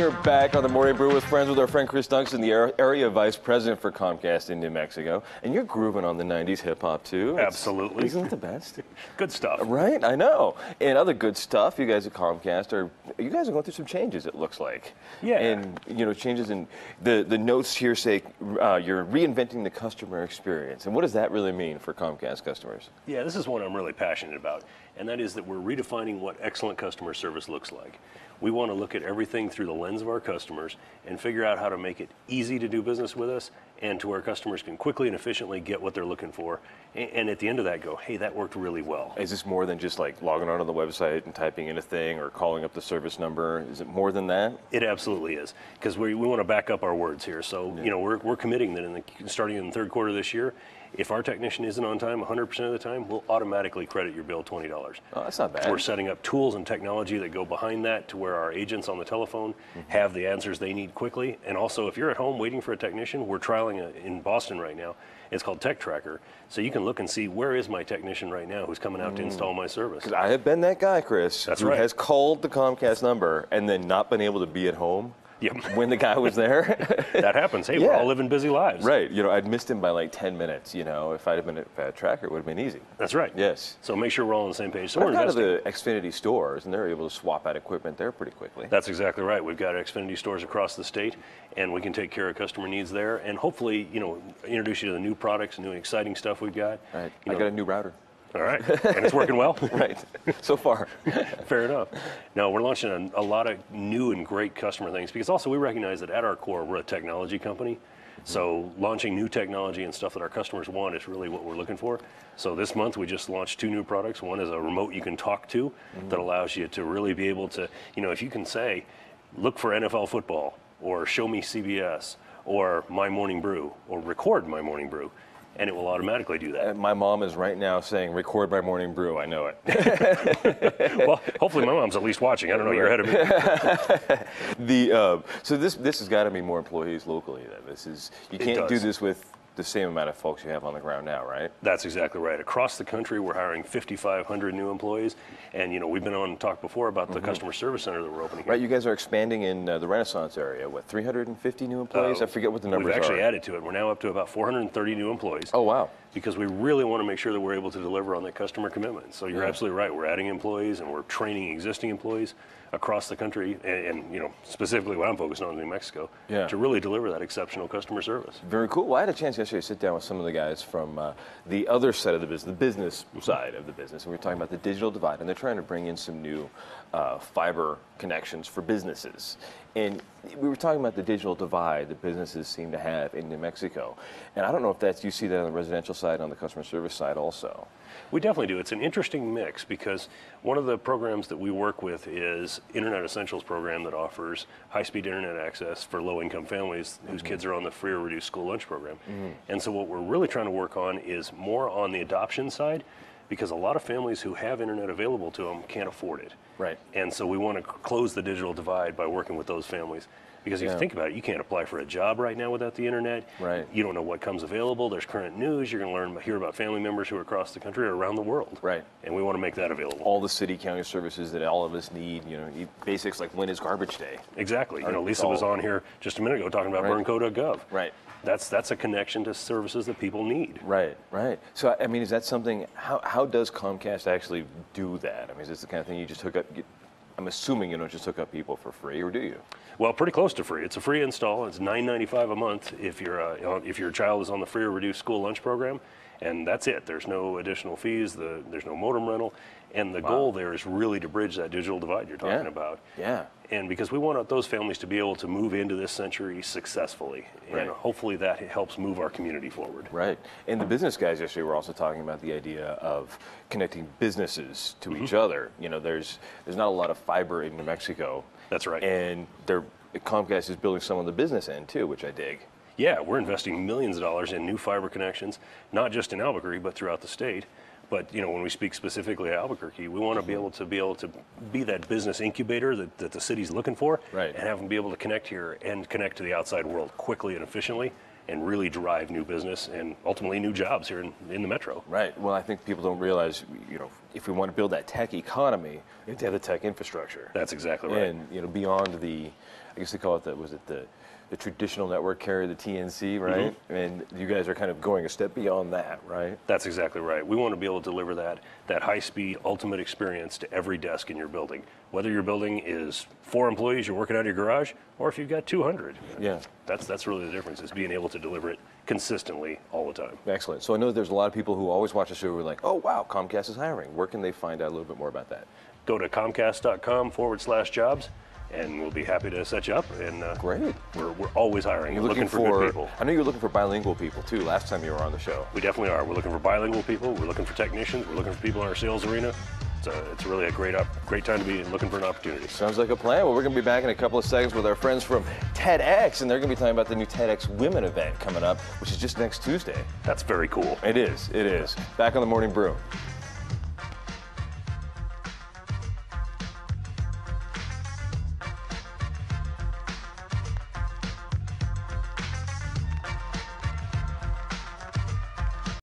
We are back on the Morning Brew with friends with our friend Chris Duncan, the area vice president for Comcast in New Mexico. And you're grooving on the 90s hip hop too. Absolutely. Isn't it the best? Good stuff. Right, I know. And other good stuff, you guys at Comcast are going through some changes, it looks like. Yeah. And, changes in the notes here say you're reinventing the customer experience. And what does that really mean for Comcast customers? Yeah, this is one I'm really passionate about. And that is that we're redefining what excellent customer service looks like. We want to look at everything through the lens of our customers and figure out how to make it easy to do business with us and to where customers can quickly and efficiently get what they're looking for. And at the end of that go, hey, that worked really well. Is this more than just like logging onto the website and typing in a thing or calling up the service number? Is it more than that? It absolutely is, because we want to back up our words here. So, we're committing that starting in the third quarter of this year, if our technician isn't on time 100% of the time, we'll automatically credit your bill $20. Oh, that's not bad. We're setting up tools and technology that go behind that to where our agents on the telephone have the answers they need quickly. And also, if you're at home waiting for a technician, we're trialing in Boston right now. It's called Tech Tracker. So you can look and see, where is my technician right now who's coming out to install my service? Because I have been that guy, Chris, That's who right. has called the Comcast number and then not been able to be at home. Yep. When the guy was there. That happens. Hey, we're all living busy lives. Right. I'd missed him by like 10 minutes. If I'd have been at a tracker, it would have been easy. That's right. Yes. So make sure we're all on the same page. So I've we're gone to investing. the Xfinity stores, and they're able to swap out equipment there pretty quickly. That's exactly right. We've got Xfinity stores across the state, and we can take care of customer needs there, and hopefully, introduce you to the new products, new exciting stuff we've got. Right. I got a new router. All right, and it's working well? Right, so far. Fair enough. No, we're launching a lot of new and great customer things, because also we recognize that at our core, we're a technology company. So launching new technology and stuff that our customers want is really what we're looking for. So this month we just launched 2 new products. One is a remote you can talk to that allows you to really be able to, if you can say, look for NFL football, or show me CBS, or My Morning Brew, or record My Morning Brew, and it will automatically do that. My mom is right now saying, record My Morning Brew. I know it. Well, hopefully my mom's at least watching. I don't know, you're ahead of me. So this has got to be more employees locally then. You can't do this with the same amount of folks you have on the ground now, right? That's exactly right. Across the country, we're hiring 5,500 new employees. And, we've been on talk before about the customer service center that we're opening here. Right, you guys are expanding in the Renaissance area. What, 350 new employees? I forget what the numbers are. We've actually added to it. We're now up to about 430 new employees. Oh, wow. Because we really want to make sure that we're able to deliver on that customer commitment. So you're absolutely right. We're adding employees, and we're training existing employees across the country, and specifically what I'm focused on in New Mexico, to really deliver that exceptional customer service. Very cool. Well, I had a chance yesterday to sit down with some of the guys from the other side of the business side of the business, and we were talking about the digital divide, and they're trying to bring in some new fiber connections for businesses. And we were talking about the digital divide that businesses seem to have in New Mexico. And I don't know if you see that on the residential side, on the customer service side also. We definitely do. It's an interesting mix, because one of the programs that we work with is Internet Essentials program that offers high-speed internet access for low-income families whose kids are on the free or reduced school lunch program. And so what we're really trying to work on is more on the adoption side, because a lot of families who have internet available to them can't afford it. Right. And so we want to close the digital divide by working with those families. Because if you think about it, you can't apply for a job right now without the internet. Right. You don't know what comes available. There's current news. You're going to hear about family members who are across the country or around the world. Right. And we want to make that available. All the city, county services that all of us need, basics like when is garbage day. Exactly. Lisa was on here just a minute ago talking about burnco.gov. Right. That's a connection to services that people need. Right, right. So, is that something, how does Comcast actually do that? is this the kind of thing you just hook up, I'm assuming you don't just hook up people for free, or do you? Well, pretty close to free. It's a free install. It's $9.95 a month if your child is on the free or reduced school lunch program, and that's it. There's no additional fees. There's no modem rental, and the goal there is really to bridge that digital divide you're talking about. Yeah. And because we want those families to be able to move into this century successfully, and hopefully that helps move our community forward. Right. And the business guys yesterday were also talking about the idea of connecting businesses to each other. There's not a lot of fiber in New Mexico. That's right. And Comcast is building some on the business end too, which I dig. Yeah, we're investing millions of dollars in new fiber connections, not just in Albuquerque, but throughout the state. But when we speak specifically at Albuquerque, we want to be able to be that business incubator that the city's looking for, and have them be able to connect here and connect to the outside world quickly and efficiently. and really drive new business and ultimately new jobs here in the metro. Right. Well, I think people don't realize, if we want to build that tech economy, you have to have the tech infrastructure. That's exactly right. And, beyond I guess they call it the traditional network carrier, the TNC, right? Mm-hmm. And you guys are kind of going a step beyond that, right? That's exactly right. We want to be able to deliver that high-speed, ultimate experience to every desk in your building. Whether your building is 4 employees, you're working out of your garage, or if you've got 200. Yeah. That's really the difference, is being able to deliver it consistently all the time. Excellent. So I know that there's a lot of people who always watch the show who are like, oh, wow, Comcast is hiring. Where can they find out a little bit more about that? Go to comcast.com/jobs. And we'll be happy to set you up. And great. We're always hiring. You're looking for good people. I know you're looking for bilingual people too. Last time you were on the show. We definitely are. We're looking for bilingual people. We're looking for technicians. We're looking for people in our sales arena. It's really a great time to be looking for an opportunity. Sounds like a plan. Well, we're going to be back in a couple of seconds with our friends from TEDx, and they're going to be talking about the new TEDx Women event coming up, which is just next Tuesday. That's very cool. It is. Back on the Morning Brew.